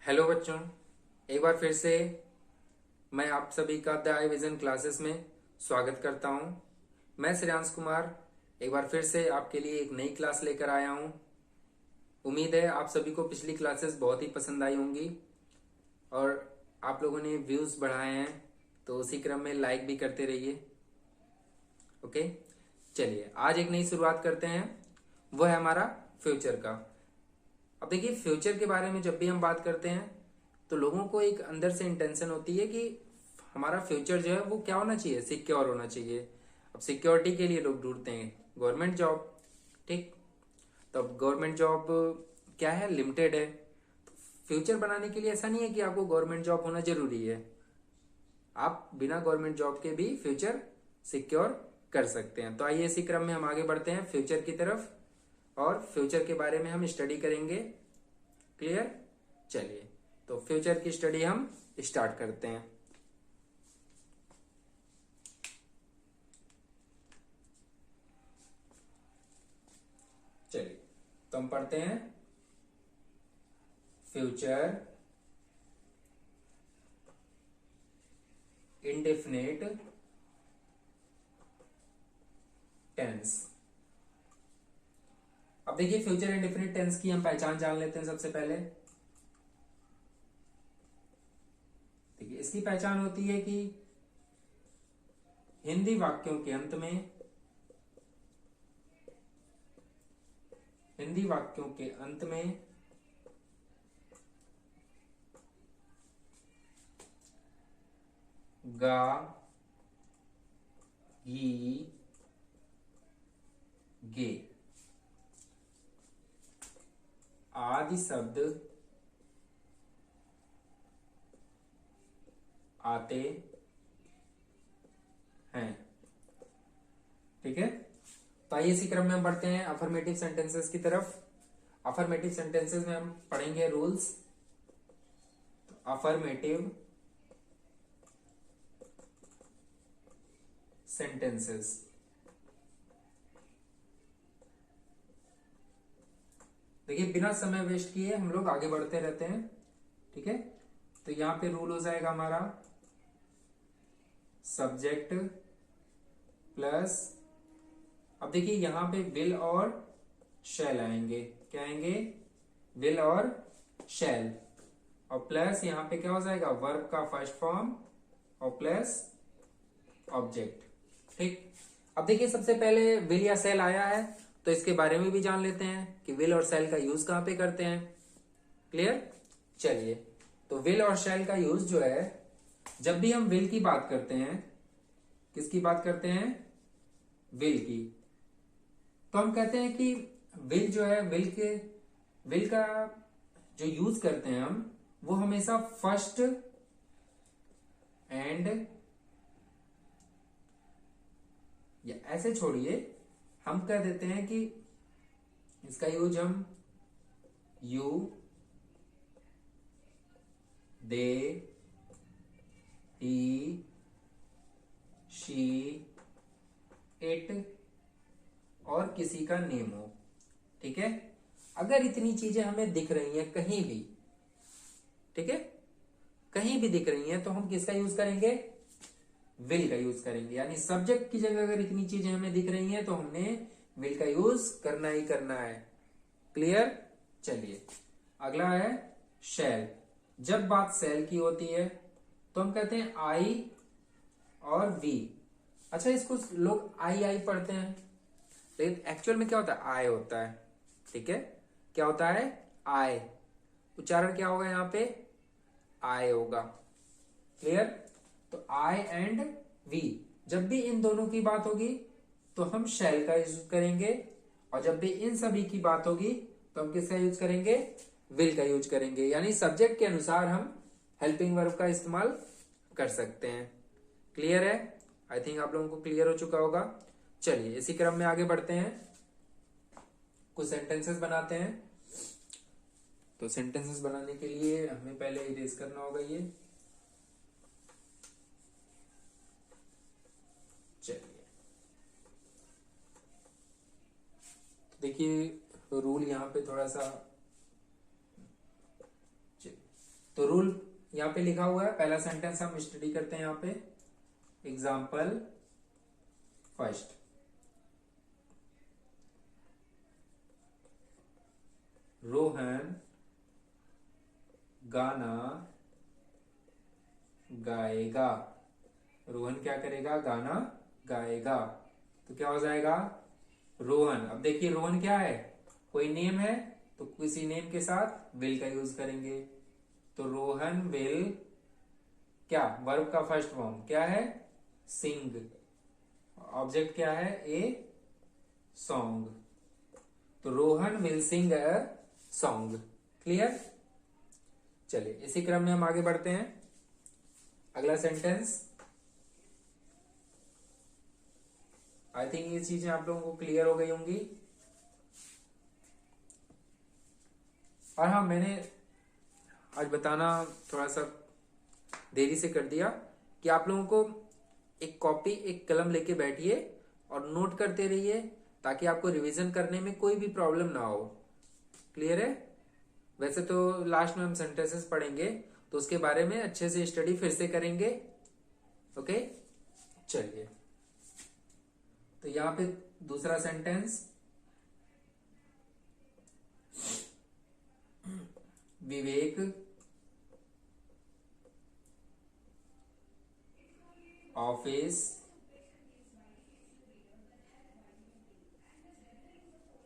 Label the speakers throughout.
Speaker 1: Hello बच्चों, एक बार फिर से मैं आप सभी का द आई विजन क्लासेस में स्वागत करता हूं। मैं श्रेयांश कुमार एक बार फिर से आपके लिए एक नई क्लास लेकर आया हूं। उम्मीद है आप सभी को पिछली क्लासेस बहुत ही पसंद आई होंगी और आप लोगों ने व्यूज बढ़ाए हैं, तो उसी क्रम में लाइक भी करते रहिए। ओके, चलिए आज एक नई शुरुआत करते हैं। वो है हमारा फ्यूचर का। अब देखिए, फ्यूचर के बारे में जब भी हम बात करते हैं तो लोगों को एक अंदर से इंटेंशन होती है कि हमारा फ्यूचर जो है वो क्या होना चाहिए, सिक्योर होना चाहिए। अब सिक्योरिटी के लिए लोग ढूंढते हैं गवर्नमेंट जॉब। ठीक, तो अब गवर्नमेंट जॉब क्या है, लिमिटेड है। तो फ्यूचर बनाने के लिए ऐसा नहीं है कि आपको गवर्नमेंट जॉब होना जरूरी है। आप बिना गवर्नमेंट जॉब के भी फ्यूचर सिक्योर कर सकते हैं। तो आइए इसी क्रम में हम आगे बढ़ते हैं फ्यूचर की तरफ और फ्यूचर के बारे में हम स्टडी करेंगे। क्लियर? चलिए, तो फ्यूचर की स्टडी हम स्टार्ट करते हैं। चलिए, तो हम पढ़ते हैं फ्यूचर इंडेफिनिट टेंस। अब देखिए, फ्यूचर इंडेफिनिट टेंस की हम पहचान जान लेते हैं। सबसे पहले देखिए, इसकी पहचान होती है कि हिंदी वाक्यों के अंत में, हिंदी वाक्यों के अंत में गा, गी, गे आदि शब्द आते हैं। ठीक है, तो आइए इसी क्रम में हम बढ़ते हैं अफर्मेटिव सेंटेंसेस की तरफ। अफर्मेटिव सेंटेंसेस में हम पढ़ेंगे रूल्स। अफर्मेटिव सेंटेंसेस, देखिए बिना समय वेस्ट किए हम लोग आगे बढ़ते रहते हैं। ठीक है, तो यहां पे रूल हो जाएगा हमारा सब्जेक्ट प्लस, अब देखिए यहां पे विल और शैल आएंगे। क्या आएंगे? विल और शैल, और प्लस यहां पे क्या हो जाएगा, वर्ब का फर्स्ट फॉर्म और प्लस ऑब्जेक्ट। ठीक, अब देखिए सबसे पहले विल या शैल आया है तो इसके बारे में भी जान लेते हैं कि विल और शैल का यूज कहां पे करते हैं। क्लियर? चलिए, तो विल और शैल का यूज जो है, जब भी हम विल की बात करते हैं, किसकी बात करते हैं? विल की, तो हम कहते हैं कि विल जो है, विल का जो यूज करते हैं हम, वो हमेशा फर्स्ट एंड, या ऐसे छोड़िए, हम कह देते हैं कि इसका यूज हम you, they, he, she, it और किसी का नेम हो। ठीक है, अगर इतनी चीजें हमें दिख रही हैं कहीं भी, ठीक है, कहीं भी दिख रही हैं, तो हम किसका यूज करेंगे? विल का यूज करेंगे। यानी सब्जेक्ट की जगह अगर इतनी चीजें हमें दिख रही हैं तो हमने विल का यूज करना ही करना है। क्लियर? चलिए, अगला है शैल। जब बात शैल की होती है तो हम कहते हैं आई और वी। अच्छा, इसको लोग आई आई पढ़ते हैं, लेकिन एक्चुअल में क्या होता है? आय होता है। ठीक है, क्या होता है? आय। उच्चारण क्या होगा यहां पे? आय होगा। क्लियर? तो आई एंड वी, जब भी इन दोनों की बात होगी तो हम शैल का यूज करेंगे, और जब भी इन सभी की बात होगी तो हम किसका यूज करेंगे? विल का यूज करेंगे। यानी सब्जेक्ट के अनुसार हम हेल्पिंग वर्ब का इस्तेमाल कर सकते हैं। क्लियर है? आई थिंक आप लोगों को क्लियर हो चुका होगा। चलिए इसी क्रम में आगे बढ़ते हैं, कुछ सेंटेंसेस बनाते हैं। तो सेंटेंसेस बनाने के लिए हमें पहले इरेज करना होगा ये। चलिए, देखिए रूल यहां पे थोड़ा सा, तो रूल यहाँ पे लिखा हुआ है, पहला सेंटेंस हम स्टडी करते हैं यहाँ पे। एग्जाम्पल फर्स्ट, रोहन गाना गाएगा। रोहन क्या करेगा? गाना गाएगा। तो क्या हो जाएगा? रोहन। अब देखिए रोहन क्या है? कोई नेम है तो किसी नेम के साथ विल का यूज करेंगे। तो रोहन विल क्या? वर्ब का फर्स्ट फॉर्म क्या है? सिंग। ऑब्जेक्ट क्या है? A song. तो Rohan will sing a song. Clear? चलिए इसी क्रम में हम आगे बढ़ते हैं। अगला सेंटेंस, आई थिंक ये चीजें आप लोगों को क्लियर हो गई होंगी। और हाँ, मैंने आज बताना थोड़ा सा देरी से कर दिया कि आप लोगों को एक कॉपी एक कलम लेके बैठिए और नोट करते रहिए, ताकि आपको रिवीजन करने में कोई भी प्रॉब्लम ना हो। क्लियर है? वैसे तो लास्ट में हम सेंटेंसेस पढ़ेंगे, तो उसके बारे में अच्छे से स्टडी फिर से करेंगे। ओके, चलिए। तो यहां पे दूसरा सेंटेंस, विवेक ऑफिस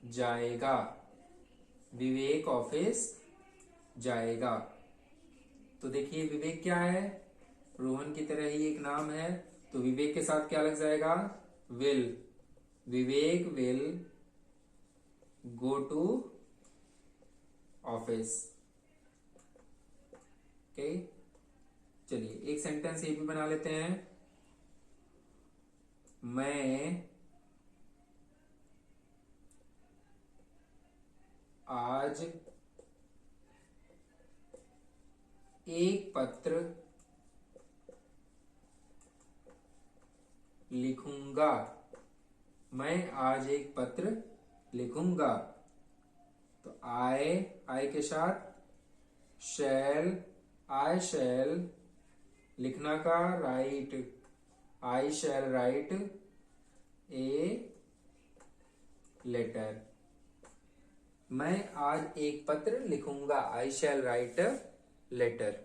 Speaker 1: जाएगा। विवेक ऑफिस जाएगा। तो देखिए विवेक क्या है? रोहन की तरह ही एक नाम है, तो विवेक के साथ क्या लग जाएगा? Will. Vivek will go to office. Okay, चलिए एक सेंटेंस ये भी बना लेते हैं। मैं आज एक पत्र लिखूंगा। मैं आज एक पत्र लिखूंगा। तो आई के साथ शैल, आई शैल, लिखना का write, I shall write a letter. मैं आज एक पत्र लिखूंगा। I shall write a letter.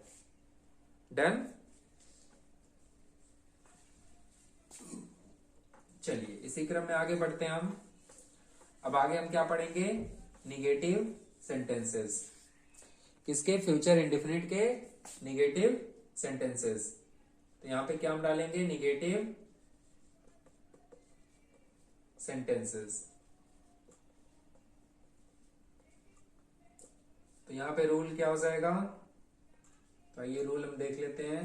Speaker 1: Done? चलिए इसी क्रम में आगे बढ़ते हैं हम। अब आगे हम क्या पढ़ेंगे? Negative sentences. किसके? फ्यूचर इंडेफिनिट के निगेटिव सेंटेंसेस। तो यहां पे क्या हम डालेंगे? Negative sentences. तो यहां पे रूल क्या हो जाएगा? तो ये रूल हम देख लेते हैं।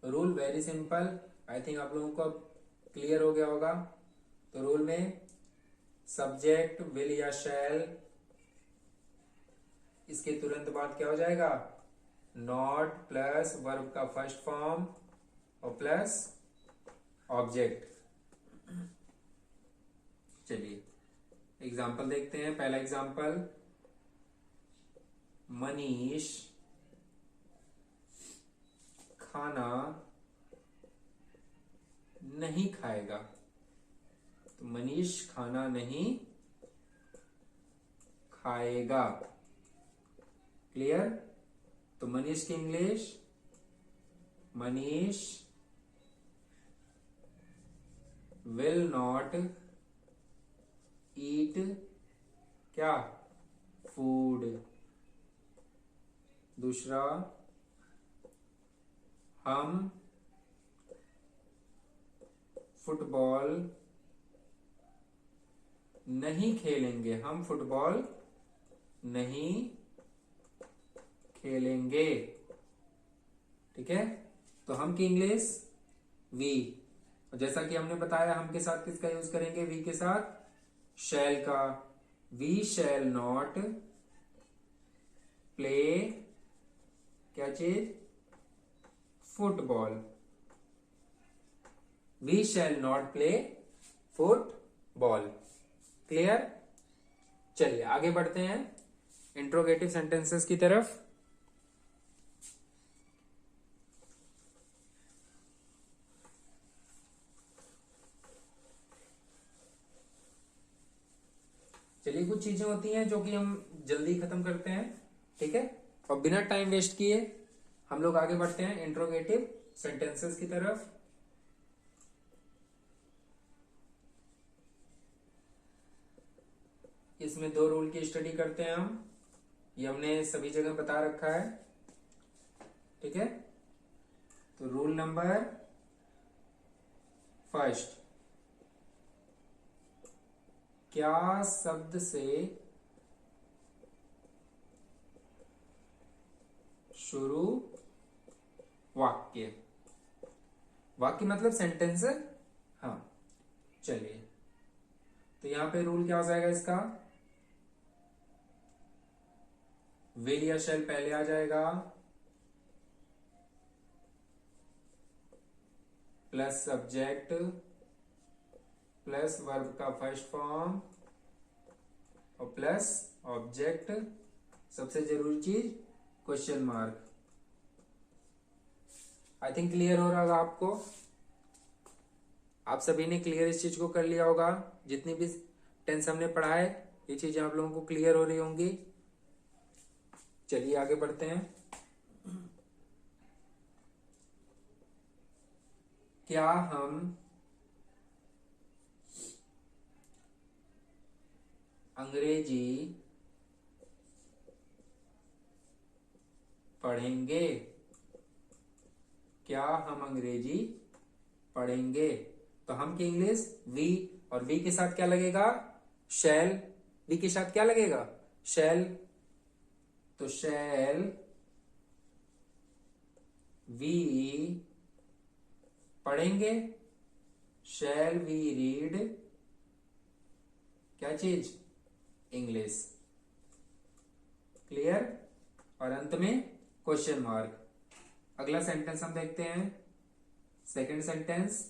Speaker 1: Rule very simple, I think आप लोगों को अब क्लियर हो गया होगा। तो रूल में सब्जेक्ट विल या शैल, इसके तुरंत बाद क्या हो जाएगा? नॉट प्लस वर्ब का फर्स्ट फॉर्म और प्लस ऑब्जेक्ट। चलिए एग्जाम्पल देखते हैं। पहला एग्जाम्पल, मनीष खाना नहीं खाएगा। तो मनीष खाना नहीं खाएगा। क्लियर? तो मनीष की English, Manish will not eat क्या? फूड। दूसरा, हम फुटबॉल नहीं खेलेंगे। हम फुटबॉल नहीं खेलेंगे। ठीक है? तो हम की इंग्लिश वी। और जैसा कि हमने बताया, हम के साथ किसका यूज करेंगे? वी के साथ शैल का। वी शैल नॉट प्ले क्या चीज? Football. We shall not play football. Clear? चलिए आगे बढ़ते हैं इंट्रोगेटिव सेंटेंसेस की तरफ। चलिए, कुछ चीजें होती हैं जो कि हम जल्दी खत्म करते हैं, ठीक है, और बिना टाइम वेस्ट किए हम लोग आगे बढ़ते हैं इंट्रोगेटिव सेंटेंसेस की तरफ। इसमें 2 रूल की स्टडी करते हैं हम, ये हमने सभी जगह बता रखा है, ठीक है। तो रूल नंबर फर्स्ट, क्या शब्द से शुरू वाक्य, वाक्य मतलब सेंटेंस, हाँ। चलिए, तो यहां पे रूल क्या हो जाएगा इसका, विल या शैल पहले आ जाएगा, प्लस सब्जेक्ट प्लस वर्ब का फर्स्ट फॉर्म और प्लस ऑब्जेक्ट, सबसे जरूरी चीज question mark. I think clear हो रहा होगा आपको, आप सभी ने क्लियर इस चीज को कर लिया होगा, जितनी भी टेंस हमने पढ़ा है ये चीजें आप लोगों को क्लियर हो रही होंगी। चलिए आगे बढ़ते हैं। क्या हम अंग्रेजी पढ़ेंगे, क्या हम अंग्रेजी पढ़ेंगे, तो हम की इंग्लिश वी, और वी के साथ क्या लगेगा, शैल, वी के साथ क्या लगेगा, शैल, तो शैल वी पढ़ेंगे, शैल वी रीड क्या चीज, इंग्लिश, क्लियर, और अंत में क्वेश्चन मार्क। अगला सेंटेंस हम देखते हैं, सेकंड सेंटेंस,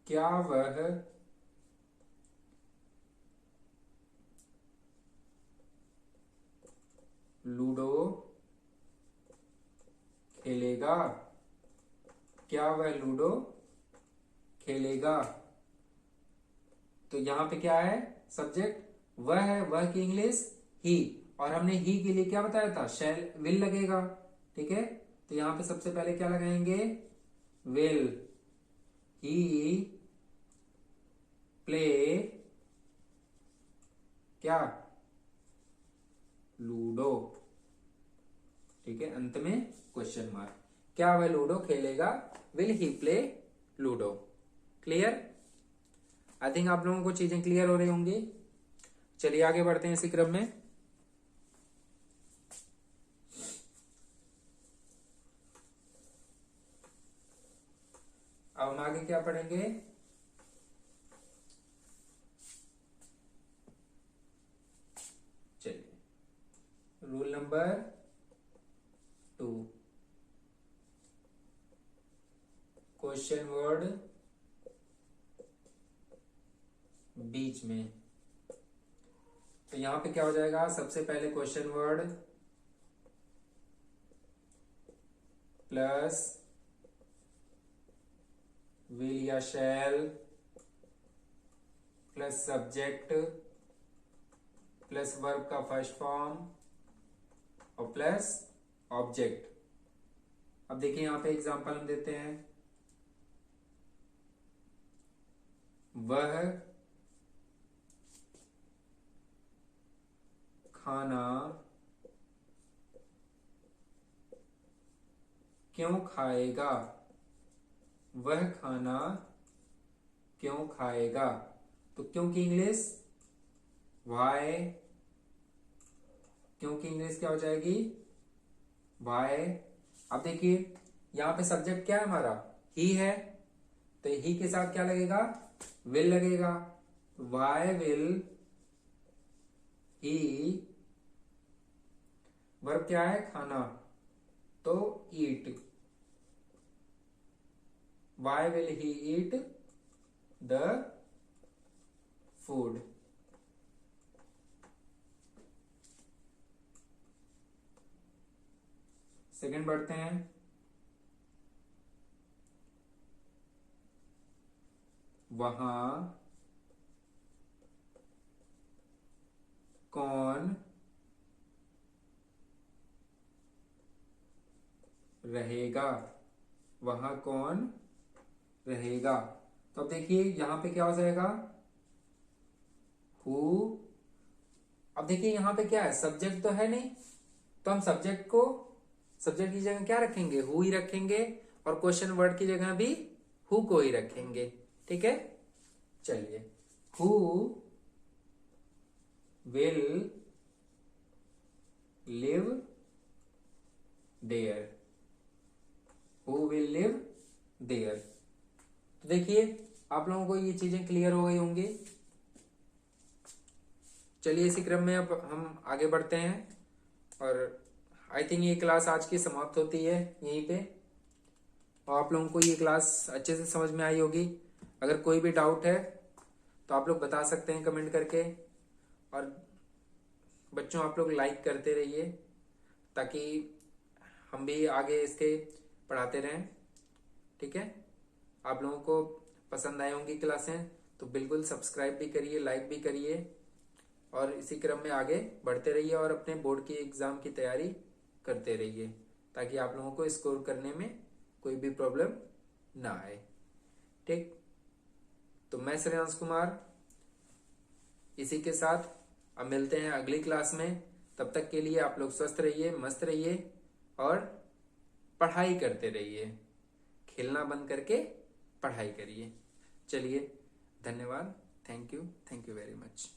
Speaker 1: क्या वह लूडो खेलेगा, क्या वह लूडो खेलेगा, तो यहां पे क्या है, सब्जेक्ट वह है, वह की इंग्लिश ही, और हमने ही के लिए क्या बताया था, शैल विल लगेगा, ठीक है। तो यहां पे सबसे पहले क्या लगाएंगे, विल ही प्ले क्या, लूडो, ठीक है, अंत में क्वेश्चन मार्क, क्या वह लूडो खेलेगा, will he play ludo, clear. I think आप लोगों को चीजें क्लियर हो रही होंगी। चलिए आगे बढ़ते हैं इसी क्रम में। अब हम आगे क्या पढ़ेंगे, चलिए रूल नंबर 2, क्वेश्चन वर्ड बीच में, तो यहां पे क्या हो जाएगा, सबसे पहले क्वेश्चन वर्ड प्लस विल या शैल प्लस सब्जेक्ट प्लस वर्ब का फर्स्ट फॉर्म और प्लस ऑब्जेक्ट। अब देखिए यहां पे एग्जांपल हम देते हैं, वह खाना क्यों खाएगा, वह खाना क्यों खाएगा, तो क्यों की इंग्लिश वाई, क्यों की इंग्लिश क्या हो जाएगी, वाई। अब देखिए यहां पे सब्जेक्ट क्या है हमारा, ही है, तो ही के साथ क्या लगेगा, विल लगेगा, वाई विल ही, वर्ब क्या है, खाना, तो eat, why will he eat the food. Second बढ़ते हैं, वहां कौन रहेगा, वहां कौन रहेगा। तो अब देखिए यहां पे क्या हो जाएगा, हु। अब देखिए यहां पे क्या है, सब्जेक्ट तो है नहीं, तो हम सब्जेक्ट की जगह क्या रखेंगे, हु ही रखेंगे, और क्वेश्चन वर्ड की जगह भी हु को ही रखेंगे। ठीक है, चलिए, who will live there, who will live there. तो देखिए आप लोगों को ये चीजें क्लियर हो गई होंगी। चलिए इसी क्रम में अब हम आगे बढ़ते हैं, और आई थिंक ये क्लास आज की समाप्त होती है यहीं पे, और आप लोगों को ये क्लास अच्छे से समझ में आई होगी। अगर कोई भी डाउट है तो आप लोग बता सकते हैं कमेंट करके, और बच्चों आप लोग लाइक करते रहिए ताकि हम भी आगे इसके पढ़ाते रहें। ठीक है, आप लोगों को पसंद आई होंगी क्लासें, तो बिल्कुल सब्सक्राइब भी करिए, लाइक भी करिए, और इसी क्रम में आगे बढ़ते रहिए और अपने बोर्ड की एग्जाम की तैयारी करते रहिए ताकि आप लोगों को स्कोर करने में कोई भी प्रॉब्लम ना आए। ठीक, तो मैं श्रेयांश कुमार इसी के साथ अब मिलते हैं अगली क्लास में। तब तक के लिए आप लोग स्वस्थ रहिए, मस्त रहिए, और पढ़ाई करते रहिए, खेलना बंद करके पढ़ाई करिए। चलिए, धन्यवाद, थैंक यू वेरी मच।